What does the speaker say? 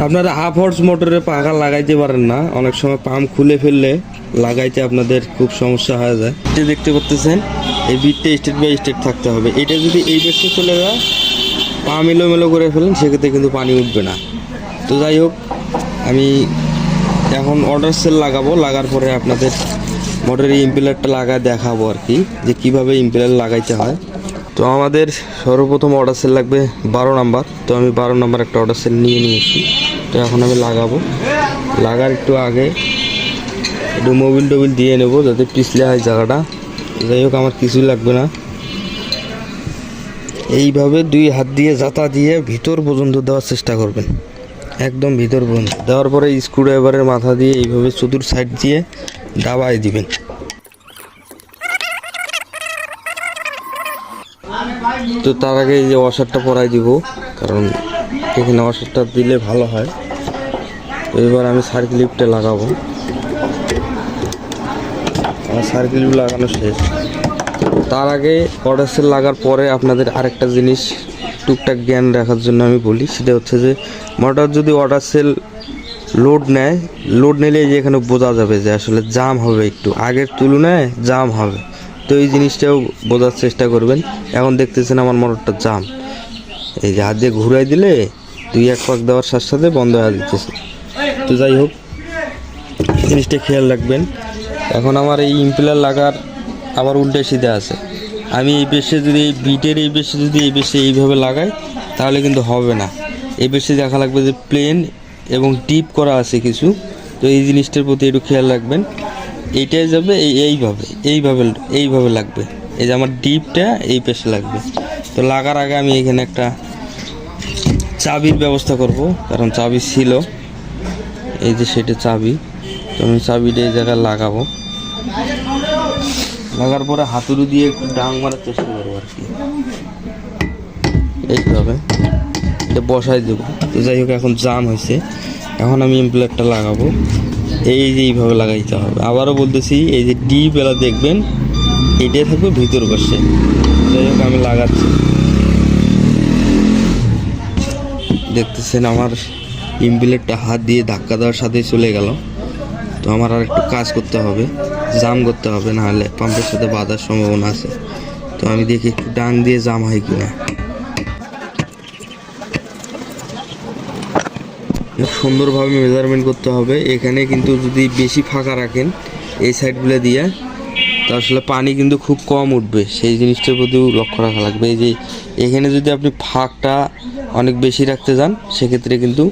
আপনারা half horse মোটরে পাখা লাগাইতে পারেন না, অনেক সময় পাম্প খুলে ফেললে লাগাইতে আপনাদের খুব সমস্যা হয়ে যায়। এটা দেখতে পাচ্ছেন, এই বিটটা স্টেট বাই স্টেট থাকতে হবে। এটা যদি এই পাশে চলে যায়, পাম্প এলোমেলো করে ফেলেন, সেক্ষেত্রে কিন্তু পানি উঠবে না। তো যাই হোক, আমি এখন অর্ডার সেল লাগাবো, লাগার পরে আপনাদের মোটরের ইম্পেলারটা লাগায় দেখাবো আর কি, যে কীভাবে ইম্পেলার লাগাইতে হয়। তো আমাদের সর্বপ্রথম অর্ডার সেল লাগবে 12 নাম্বার। তো আমি 12 নাম্বার একটা অর্ডার সেল নিয়ে নিয়েছি। তো এখন আমি লাগাবো। লাগার একটু আগে একটু মোবিল টোবিল দিয়ে নেবো, যাতে পিছলে হয় জায়গাটা। যাই হোক, আমার কিছুই লাগবে না। এইভাবে 2 হাত দিয়ে জাতা দিয়ে ভিতর পর্যন্ত দেওয়ার চেষ্টা করবেন, একদম ভিতর পর্যন্ত। দেওয়ার পরে স্ক্রুড্রাইভারের মাথা দিয়ে এইভাবে চতুর সাইড দিয়ে দাবাই দিবেন। তো তার আগে এই যে ওয়াশারটা পরাই দিব, কারণ এখানে ওয়াশারটা দিলে ভালো হয়। তো এবার আমি সার্কেল লিফটে লাগাবো। আমার সার্কেল লিফট লাগানো শেষ। তার আগে অর্ডার সেল লাগার পরে আপনাদের আরেকটা জিনিস টুকটাক জ্ঞান রাখার জন্য আমি বলি, সেটা হচ্ছে যে মোটর যদি অর্ডার সেল লোড নেয়, লোড নিলে যে এখানে বোঝা যাবে যে আসলে জাম হবে, একটু আগের তুলনায় জাম হবে। তো এই জিনিসটাও বোঝার চেষ্টা করবেন। এখন দেখতেছেন আমার মোটরটা জাম, এই যে হাত দিয়ে ঘুরাই দিলে 2-1 পাক দেওয়ার সাথে সাথে বন্ধ হয়ে দিতেছে। তো যাই হোক, জিনিসটা খেয়াল রাখবেন। এখন আমার এই ইম্পেলার লাগার আবার উল্টে সিধে আছে। আমি এই পেশে যদি এই বিটের এই পেশে যদি এই পেশে এইভাবে লাগাই, তাহলে কিন্তু হবে না। এই পেশে দেখা লাগবে যে প্লেন এবং ডিপ করা আছে কিছু। তো এই জিনিসটার প্রতি একটু খেয়াল রাখবেন। এইটাই যাবে এইভাবে লাগবে। এই যে আমার ডিপটা এই পেশে লাগবে। তো লাগার আগে আমি এখানে একটা চাবির ব্যবস্থা করব, কারণ চাবি ছিল, এই যে সেটা চাবি। তো আমি চাবিটা এই জায়গায় লাগাবো। লাগার পরে হাতুড়ি দিয়ে একটু ডাং মারার চেষ্টা করবো আর কি, এইভাবে এটা বসাই দেবো। তো যাই হোক, এখন জাম হয়েছে, এখন আমি ইম্পেলারটা লাগাবো। এই যে এইভাবে লাগাইতে হবে। আবারও বলতেছি, এই যে ডিপ এলা দেখবেন, এটাই থাকবে ভিতর পাশে। যাই হোক, আমি লাগাচ্ছি। দেখতেছেন আমার ইম্পেলারটা হাত দিয়ে ধাক্কা দেওয়ার সাথে চলে গেল। তো আমার আর একটু কাজ করতে হবে, জাম করতে হবে, নাহলে পাম্পের সাথে বাঁধার সম্ভাবনা আছে। তো আমি দেখি একটু ডাং দিয়ে জাম হয় কিনা। সুন্দরভাবে মেজারমেন্ট করতে হবে। এখানে কিন্তু যদি বেশি ফাঁকা রাখেন এই সাইডগুলো দিয়ে, তো আসলে পানি কিন্তু খুব কম উঠবে। সেই জিনিসটার প্রতিও লক্ষ্য রাখা লাগবে। এই যে এখানে যদি আপনি ফাঁকটা অনেক বেশি রাখতে যান, সেক্ষেত্রে কিন্তু